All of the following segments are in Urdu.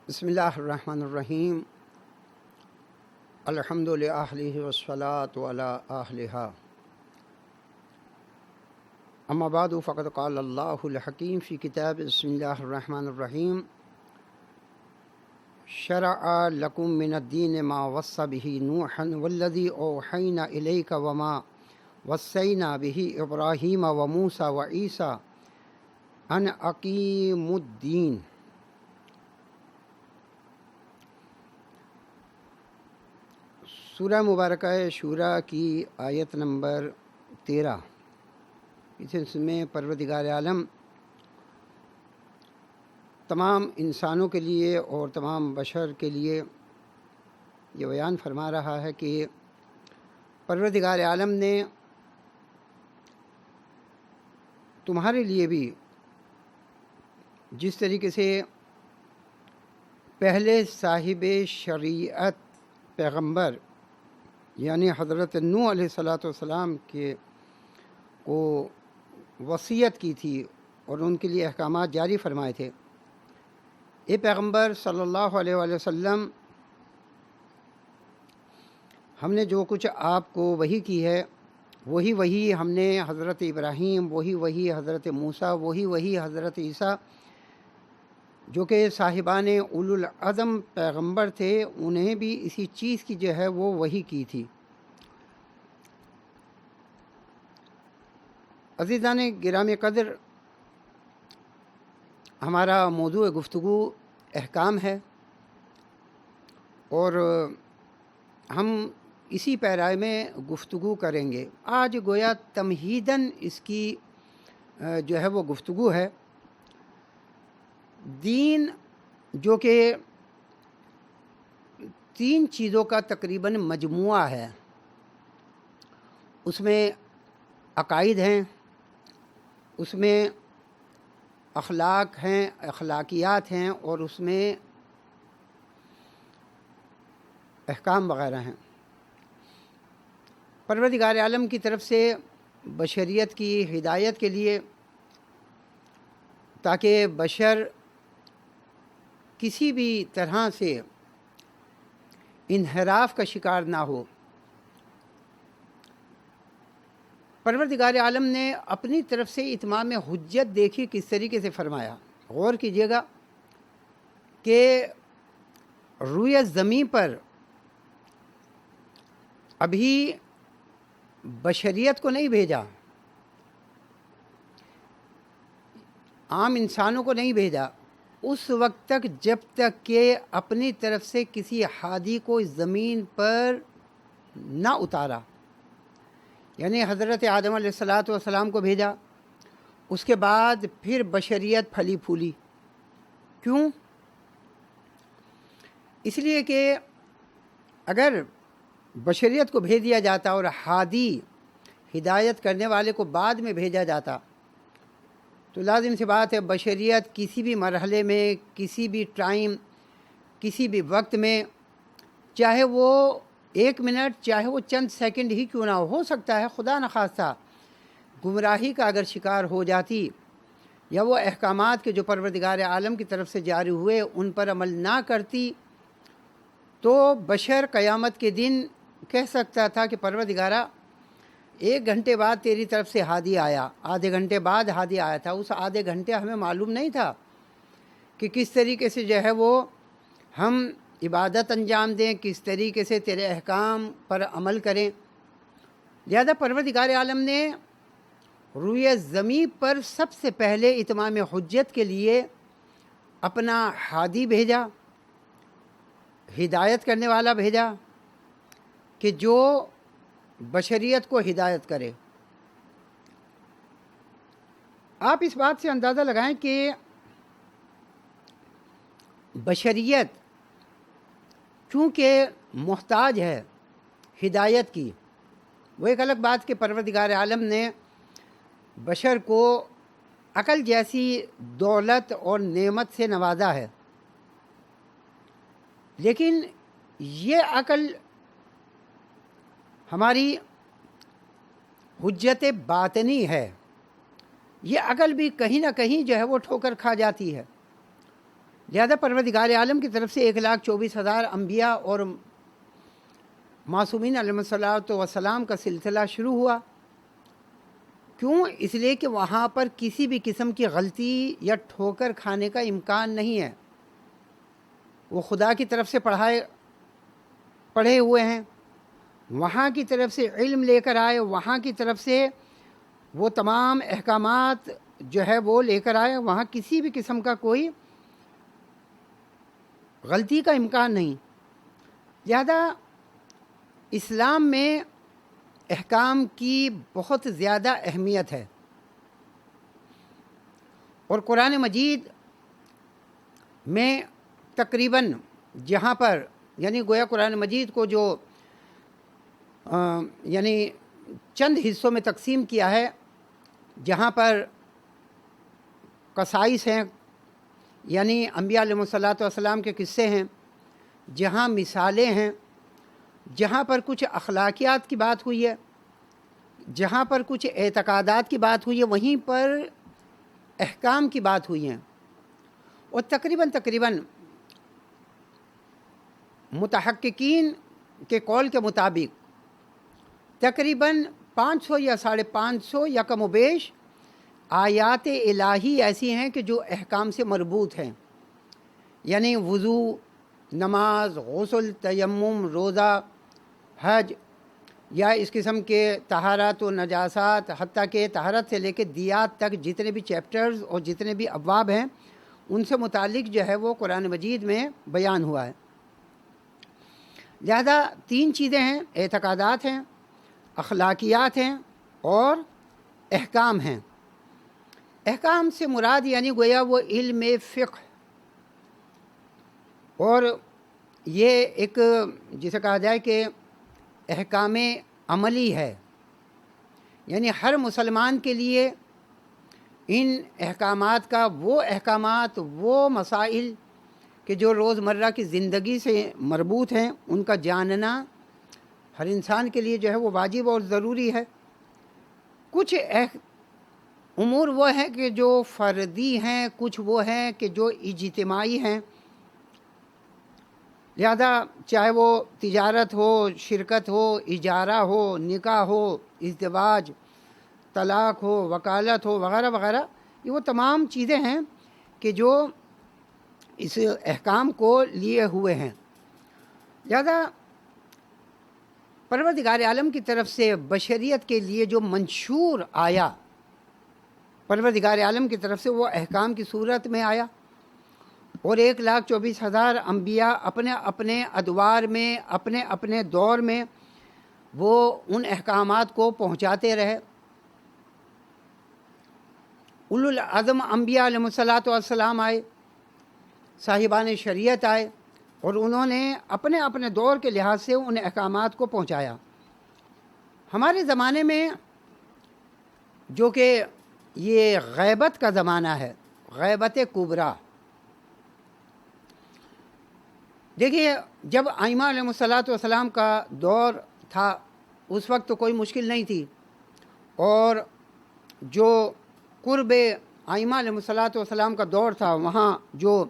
بسم اللہ الرحمن الرحیم الحمد للہ والصلاة علی اہلہا اما بعد فقد قال اللہ الحکیم فی کتاب بسم اللہ الرحمن الرحیم شرع لکم من الدین ما وصى به نوحا والذی اوحینا الیک وما وصینا به ابراہیم وموسیٰ وعیسیٰ ان اقیموا الدین۔ سورہ مبارکہ شورى کی آیت نمبر 13، اس میں پروردگار عالم تمام انسانوں کے لیے اور تمام بشر کے لیے یہ بیان فرما رہا ہے کہ پروردگار عالم نے تمہارے لیے بھی جس طریقے سے پہلے صاحب شریعت پیغمبر یعنی حضرت نوح علیہ السلام کے کو وصیت کی تھی اور ان کے لیے احکامات جاری فرمائے تھے، اے پیغمبر صلی اللہ علیہ وآلہ وسلم، ہم نے جو کچھ آپ کو وحی کی ہے وہی ہم نے حضرت ابراہیم، وہی حضرت موسیٰ، وہی حضرت عیسیٰ جو کہ صاحبان اولو العزم پیغمبر تھے، انہیں بھی اسی چیز کی جو ہے وہ وحی کی تھی۔ عزیزان گرامی قدر، ہمارا موضوع گفتگو احکام ہے اور ہم اسی پیرائے میں گفتگو کریں گے۔ آج گویا تمہیداً اس کی جو ہے وہ گفتگو ہے۔ دین جو کہ 3 چیزوں کا تقریباً مجموعہ ہے، اس میں عقائد ہیں، اس میں اخلاق ہیں، اخلاقیات ہیں، اور اس میں احکام وغیرہ ہیں۔ پروردگار عالم کی طرف سے بشریت کی ہدایت کے لیے، تاکہ بشر کسی بھی طرح سے انحراف کا شکار نہ ہو، پروردگار عالم نے اپنی طرف سے اتمام حجت دیکھی کس طریقے سے فرمایا۔ غور کیجیے گا کہ روئے زمین پر ابھی بشریت کو نہیں بھیجا، عام انسانوں کو نہیں بھیجا، اس وقت تک جب تک کہ اپنی طرف سے کسی ہادی کو اس زمین پر نہ اتارا۔ یعنی حضرت آدم علیہ السلام کو بھیجا، اس کے بعد پھر بشریت پھلی پھولی۔ کیوں؟ اس لیے کہ اگر بشریت کو بھیج دیا جاتا اور ہادی ہدایت کرنے والے کو بعد میں بھیجا جاتا تو لازم سی بات ہے بشریت کسی بھی مرحلے میں، کسی بھی ٹائم، کسی بھی وقت میں، چاہے وہ 1 منٹ، چاہے وہ چند سیکنڈ ہی کیوں نہ ہو سکتا ہے خدا نخواستہ گمراہی کا اگر شکار ہو جاتی، یا وہ احکامات کے جو پروردگار عالم کی طرف سے جاری ہوئے ان پر عمل نہ کرتی، تو بشر قیامت کے دن کہہ سکتا تھا کہ پروردگارہ 1 گھنٹے بعد تیری طرف سے ہادی آیا، آدھے گھنٹے بعد ہادی آیا تھا، اس آدھے گھنٹے ہمیں معلوم نہیں تھا کہ کس طریقے سے جو ہے وہ ہم عبادت انجام دیں، کس طریقے سے تیرے احکام پر عمل کریں۔ لہذا پروردگار عالم نے روئے زمین پر سب سے پہلے اتمام حجت کے لیے اپنا ہادی بھیجا، ہدایت کرنے والا بھیجا کہ جو بشریت کو ہدایت کرے۔ آپ اس بات سے اندازہ لگائیں کہ بشریت چونکہ محتاج ہے ہدایت کی، وہ ایک الگ بات کہ پروردگار عالم نے بشر کو عقل جیسی دولت اور نعمت سے نوازا ہے، لیکن یہ عقل ہماری حجت باطنی ہے، یہ عقل بھی کہیں نہ کہیں جو ہے وہ ٹھوکر کھا جاتی ہے۔ لہذا پروردگار عالم کی طرف سے 1,24,000 انبیاء اور معصومین علیہ الصلاۃ والسلام کا سلسلہ شروع ہوا۔ کیوں؟ اس لیے کہ وہاں پر کسی بھی قسم کی غلطی یا ٹھوکر کھانے کا امکان نہیں ہے۔ وہ خدا کی طرف سے پڑھے ہوئے ہیں، وہاں کی طرف سے علم لے کر آئے، وہاں کی طرف سے وہ تمام احکامات جو ہے وہ لے کر آئے، وہاں کسی بھی قسم کا کوئی غلطی کا امکان نہیں۔ لہذا اسلام میں احکام کی بہت زیادہ اہمیت ہے، اور قرآن مجید میں تقریباً جہاں پر یعنی گویا قرآن مجید کو جو یعنی چند حصوں میں تقسیم کیا ہے، جہاں پر قصائص ہیں یعنی انبیاء علیہ الصلاۃ والسلام کے قصے ہیں، جہاں مثالیں ہیں، جہاں پر کچھ اخلاقیات کی بات ہوئی ہے، جہاں پر کچھ اعتقادات کی بات ہوئی ہے، وہیں پر احکام کی بات ہوئی ہیں۔ اور تقریباً متحققین کے قول کے مطابق تقریباً 500 یا 550 یا کم و بیش آیات الہی ایسی ہیں کہ جو احکام سے مربوط ہیں، یعنی وضو، نماز، غسل، تیمم، روزہ، حج، یا اس قسم کے طہارت و نجاسات، حتیٰ کہ طہارت سے لے کے دیات تک جتنے بھی چیپٹرز اور جتنے بھی ابواب ہیں ان سے متعلق جو ہے وہ قرآن مجید میں بیان ہوا ہے۔ لہذا 3 چیزیں ہیں، اعتقادات ہیں، اخلاقیات ہیں اور احکام ہیں۔ احکام سے مراد یعنی گویا وہ علم فقہ، اور یہ ایک جسے کہا جائے کہ احکام عملی ہے، یعنی ہر مسلمان کے لیے ان احکامات کا وہ احکامات، وہ مسائل کہ جو روزمرہ کی زندگی سے مربوط ہیں، ان کا جاننا ہر انسان کے لیے جو ہے وہ واجب اور ضروری ہے۔ کچھ امور وہ ہیں کہ جو فردی ہیں، کچھ وہ ہیں کہ جو اجتماعی ہیں۔ لہذا چاہے وہ تجارت ہو، شرکت ہو، اجارہ ہو، نکاح ہو، ازدواج، طلاق ہو، وکالت ہو، وغیرہ وغیرہ، یہ وہ تمام چیزیں ہیں کہ جو اس احکام کو لیے ہوئے ہیں۔ لہذا پروردگار عالم کی طرف سے بشریت کے لیے جو منشور آیا، پروردگار عالم کی طرف سے وہ احکام کی صورت میں آیا، اور 1,24,000 انبیاء اپنے اپنے ادوار میں، اپنے اپنے دور میں وہ ان احکامات کو پہنچاتے رہے۔ اولو العزم انبیاء علیہ الصلاۃ والسلام آئے، صاحبان شریعت آئے، اور انہوں نے اپنے اپنے دور کے لحاظ سے ان احکامات کو پہنچایا۔ ہمارے زمانے میں جو کہ یہ غیبت کا زمانہ ہے، غیبت کبریٰ، دیکھیے جب ائمہ علیہ الصلاۃ والسلام کا دور تھا اس وقت تو کوئی مشکل نہیں تھی، اور جو قرب ائمہ علیہ الصلاۃ والسلام کا دور تھا وہاں جو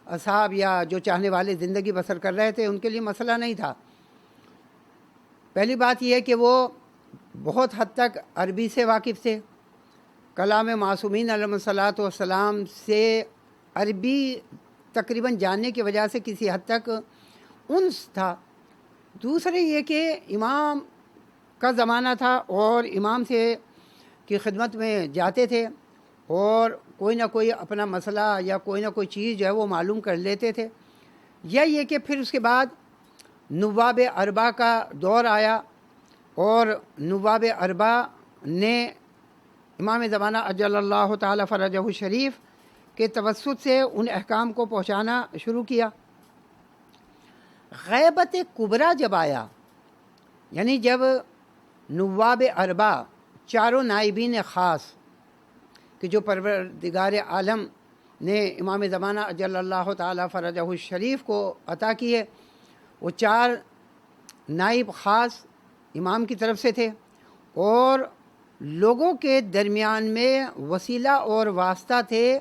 اصحاب یا جو چاہنے والے زندگی بسر کر رہے تھے ان کے لیے مسئلہ نہیں تھا۔ پہلی بات یہ ہے کہ وہ بہت حد تک عربی سے واقف تھے، کلام معصومین علیہ الصلاۃ والسلام سے عربی تقریباً جاننے کی وجہ سے کسی حد تک انس تھا۔ دوسرے یہ کہ امام کا زمانہ تھا اور امام سے کی خدمت میں جاتے تھے اور کوئی نہ کوئی اپنا مسئلہ یا کوئی نہ کوئی چیز جو ہے وہ معلوم کر لیتے تھے۔ یا یہ کہ پھر اس کے بعد نواب اربعہ کا دور آیا، اور نواب اربعہ نے امام زمانہ اجل اللہ تعالی فرجہ الشریف کے توسط سے ان احکام کو پہنچانا شروع کیا۔ غیبت کبریٰ جب آیا، یعنی جب نواب اربعہ، چاروں نائبین خاص کہ جو پروردگار عالم نے امام زمانہ اجل اللہ تعالی فرجہ الشریف کو عطا کیے، وہ 4 نائب خاص امام کی طرف سے تھے، اور لوگوں کے درمیان میں وسیلہ اور واسطہ تھے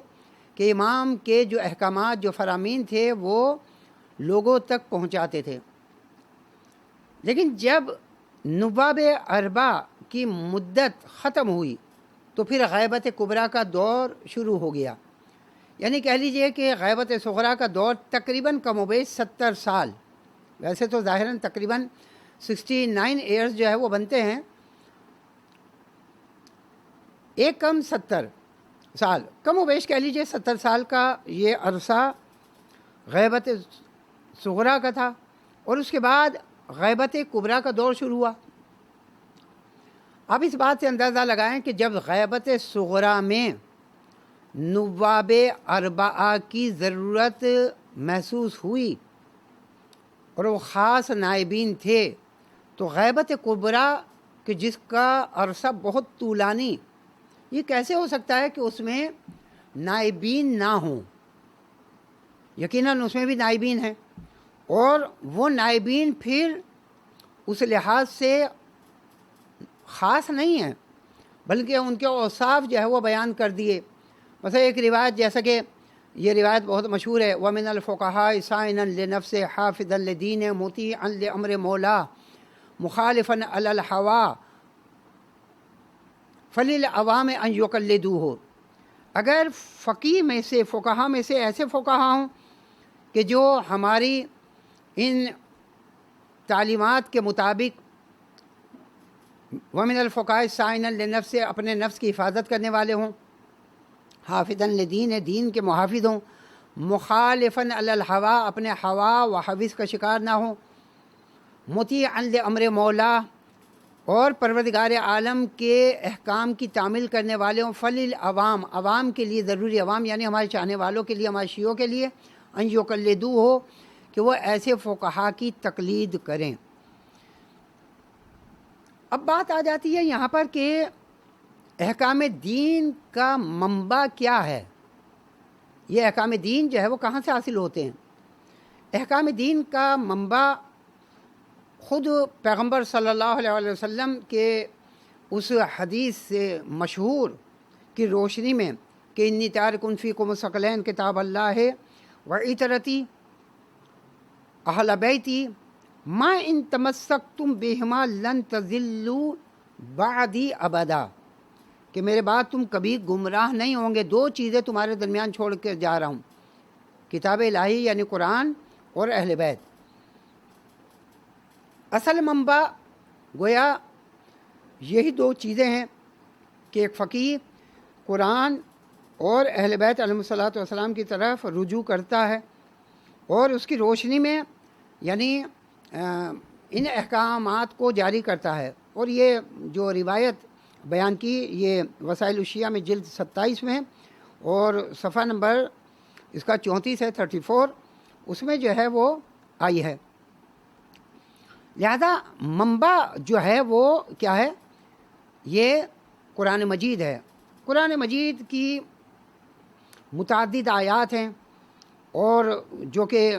کہ امام کے جو احکامات جو فرامین تھے وہ لوگوں تک پہنچاتے تھے، لیکن جب نواب اربع کی مدت ختم ہوئی تو پھر غیبت کبریٰ کا دور شروع ہو گیا. یعنی کہہ لیجئے کہ غیبت صغریٰ کا دور تقریباً کم و بیش 70 سال، ویسے تو ظاہراً تقریباً 69 ایئرز جو ہے وہ بنتے ہیں، ایک کم 70 سال، کم و بیش کہہ لیجئے 70 سال کا یہ عرصہ غیبت صغریٰ کا تھا. اور اس کے بعد غیبت کبریٰ کا دور شروع ہوا. اب اس بات سے اندازہ لگائیں کہ جب غیبت صغریٰ میں نواب اربعہ کی ضرورت محسوس ہوئی اور وہ خاص نائبین تھے، تو غیبت کبریٰ کہ جس کا عرصہ بہت طولانی، یہ کیسے ہو سکتا ہے کہ اس میں نائبین نہ ہوں؟ یقیناً اس میں بھی نائبین ہیں، اور وہ نائبین پھر اس لحاظ سے خاص نہیں ہیں، بلکہ ان کے اوصاف جو ہے وہ بیان کر دیے. مثلا ایک روایت، جیسا کہ یہ روایت بہت مشہور ہے، وَمِنَ الْفُقَهَاءِ صَائِنًا لِنَفْسِهِ حَافِظًا لِدِينِهِ مُطِيعًا لِأَمْرِ مَوْلَاهِ مُخَالِفًا عَلَى الْهَوَىٰ فَلِلْعَوَامِ أَن يُقَلِّدُوهُ. اگر فقیہ میں سے، فقہا میں سے ایسے فقہا ہوں کہ جو ہماری ان تعلیمات کے مطابق وَمِنَ الْفُقَهَاءِ صَائِنًا لِنَفْسِهِ اپنے نفس کی حفاظت کرنے والے ہوں، حافظاً لدین دین کے محافظ ہوں، مخالفاً علی الہوا اپنے ہوا و حوث کا شکار نہ ہوں، مطیعاً لامر مولا اور پروردگار عالم کے احکام کی تعمیل کرنے والے ہوں، فللعوام عوام کے لیے، ضروری عوام یعنی ہمارے چاہنے والوں کے لیے، ہمارے شیعوں کے لیے، ان یقلدو ہو کہ وہ ایسے فقہا کی تقلید کریں. اب بات آ جاتی ہے یہاں پر کہ احکام دین کا منبع کیا ہے؟ یہ احکام دین جو ہے وہ کہاں سے حاصل ہوتے ہیں؟ احکام دین کا منبع خود پیغمبر صلی اللہ علیہ وسلم کے اس حدیث سے مشہور کی روشنی میں کہ انی تارکن فیکم ثقلین کتاب اللہ و عطرتی اہل بیتی ما ان تمسکتم بہما لن تضلوا بعدی ابدا، کہ میرے بعد تم کبھی گمراہ نہیں ہوں گے. دو چیزیں تمہارے درمیان چھوڑ کے جا رہا ہوں، کتاب الہی یعنی قرآن اور اہل بیت. اصل منبع گویا یہی دو چیزیں ہیں کہ ایک فقیہ قرآن اور اہل بیت علیہ الصلوۃ والسلام کی طرف رجوع کرتا ہے اور اس کی روشنی میں یعنی ان احکامات کو جاری کرتا ہے. اور یہ جو روایت بیان کی یہ وسائل الشیعہ میں جلد 27 میں اور صفحہ نمبر اس کا 34 ہے 34، اس میں جو ہے وہ آئی ہے. لہذا منبع جو ہے وہ کیا ہے؟ یہ قرآن مجید ہے. قرآن مجید کی متعدد آیات ہیں اور جو کہ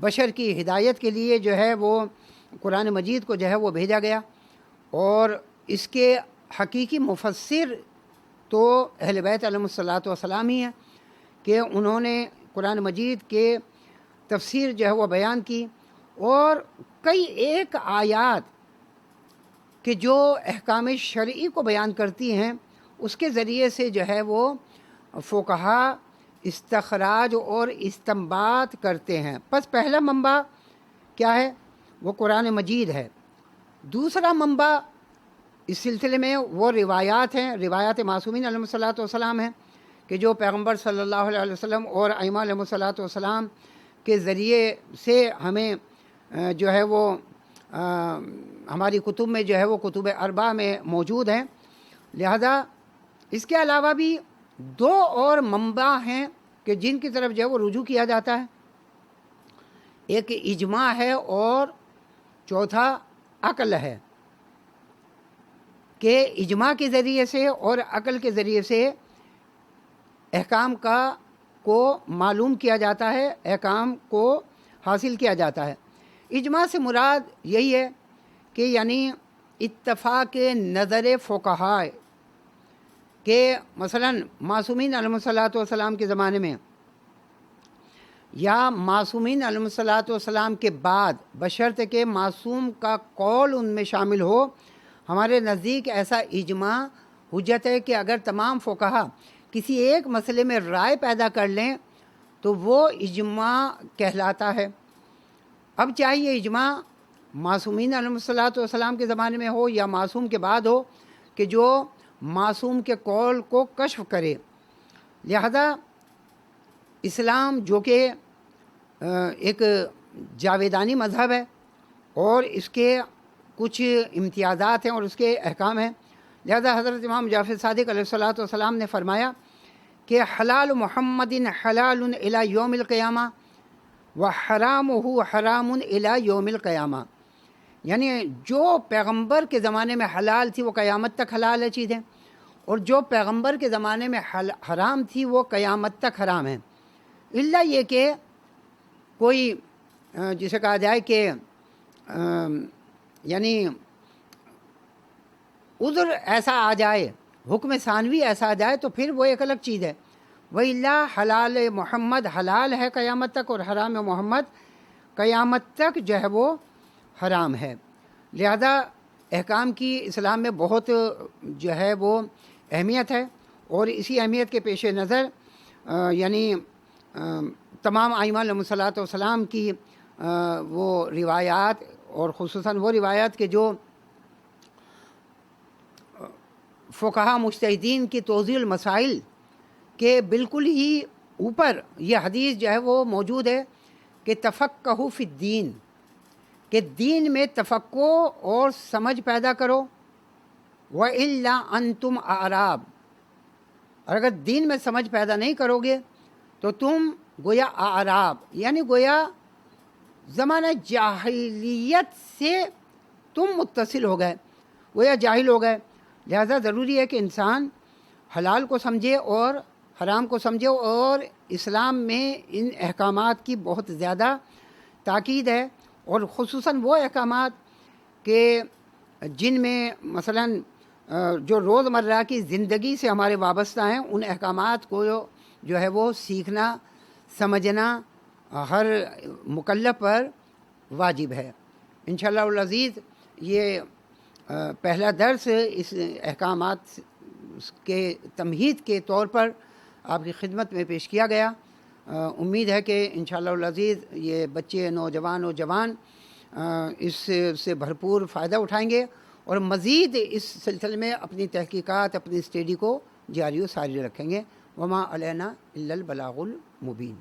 بشر کی ہدایت کے لیے جو ہے وہ قرآن مجید کو جو ہے وہ بھیجا گیا، اور اس کے حقیقی مفسر تو اہل بیت علیہ الصلوۃ والسلام ہی ہیں کہ انہوں نے قرآن مجید کے تفسیر جو ہے وہ بیان کی. اور کئی ایک آیات کہ جو احکام شرعی کو بیان کرتی ہیں اس کے ذریعے سے جو ہے وہ فقہا استخراج اور استنباط کرتے ہیں. پس پہلا منبع کیا ہے؟ وہ قرآن مجید ہے. دوسرا منبع اس سلسلے میں وہ روایات ہیں، روایات معصومین علیہ الصلوۃ والسلام ہیں کہ جو پیغمبر صلی اللہ علیہ وسلم اور ائمہ علیہ الصلوۃ والسلام کے ذریعے سے ہمیں جو ہے وہ ہماری کتب میں جو ہے وہ کتب اربع میں موجود ہیں. لہذا اس کے علاوہ بھی دو اور منبع ہیں کہ جن کی طرف جو ہے وہ رجوع کیا جاتا ہے. ایک اجماع ہے اور چوتھا عقل ہے، کہ اجماع کے ذریعے سے اور عقل کے ذریعے سے احکام کو معلوم کیا جاتا ہے، احکام کو حاصل کیا جاتا ہے. اجماع سے مراد یہی ہے کہ یعنی اتفاق نظر فقہاء کہ مثلاً معصومین علیہ الصلاۃ والسلام کے زمانے میں یا معصومین علیہ الصلاۃ والسلام کے بعد، بشرط کہ معصوم کا قول ان میں شامل ہو، ہمارے نزدیک ایسا اجماع حجت ہے کہ اگر تمام فقہا کسی ایک مسئلے میں رائے پیدا کر لیں تو وہ اجماع کہلاتا ہے۔ اب چاہے یہ اجماع معصومین علیہ الصلاۃ والسلام کے زمانے میں ہو یا معصوم کے بعد ہو، کہ جو معصوم کے قول کو کشف کرے۔ لہذا اسلام جو کہ ایک جاویدانی مذہب ہے اور اس کے کچھ امتیازات ہیں اور اس کے احکام ہیں، لہذا حضرت امام جعفر صادق علیہ الصلاۃ والسلام نے فرمایا کہ حلال محمد حلال الی یوم القیامہ وحرامہ حرام الی یوم القیامہ، یعنی جو پیغمبر کے زمانے میں حلال تھی وہ قیامت تک حلال ہے چیزیں، اور جو پیغمبر کے زمانے میں حرام تھی وہ قیامت تک حرام ہیں، الا یہ کہ کوئی جسے کہا جائے کہ یعنی عذر ایسا آ جائے، حکم ثانوی ایسا آ جائے تو پھر وہ ایک الگ چیز ہے۔ وَإِلَّا حلال محمد حلال ہے قیامت تک، اور حرام محمد قیامت تک جو ہے وہ حرام ہے۔ لہذا احکام کی اسلام میں بہت جو ہے وہ اہمیت ہے، اور اسی اہمیت کے پیش نظر یعنی تمام ائمہ علیہ الصلاۃ والسلام کی وہ روایات، اور خصوصاً وہ روایات کہ جو فقہا مجتہدین کی توضیح المسائل کے بالکل ہی اوپر یہ حدیث جو ہے وہ موجود ہے کہ تفقہوا فی الدین، کہ دین میں تفقہ اور سمجھ پیدا کرو، وَإِلَّا أَنْتُمْ أَعْرَابٌ، اور اگر دین میں سمجھ پیدا نہیں کرو گے تو تم گویا اعراب، یعنی گویا زمانہ جاہلیت سے تم متصل ہو گئے، گویا جاہل ہو گئے۔ لہذا ضروری ہے کہ انسان حلال کو سمجھے اور حرام کو سمجھے، اور اسلام میں ان احکامات کی بہت زیادہ تاکید ہے، اور خصوصاً وہ احکامات کہ جن میں مثلاً جو روزمرہ کی زندگی سے ہمارے وابستہ ہیں، ان احکامات کو جو ہے وہ سیکھنا سمجھنا ہر مکلف پر واجب ہے۔ انشاءاللہ العزیز یہ پہلا درس اس احکامات کے تمہید کے طور پر آپ کی خدمت میں پیش کیا گیا۔ امید ہے کہ انشاءاللہ العزیز یہ بچے، نوجوان و جوان اس سے بھرپور فائدہ اٹھائیں گے، اور مزید اس سلسلے میں اپنی تحقیقات، اپنی اسٹڈی کو جاری و ساری رکھیں گے۔ وما علینا الا البلاغ المبین۔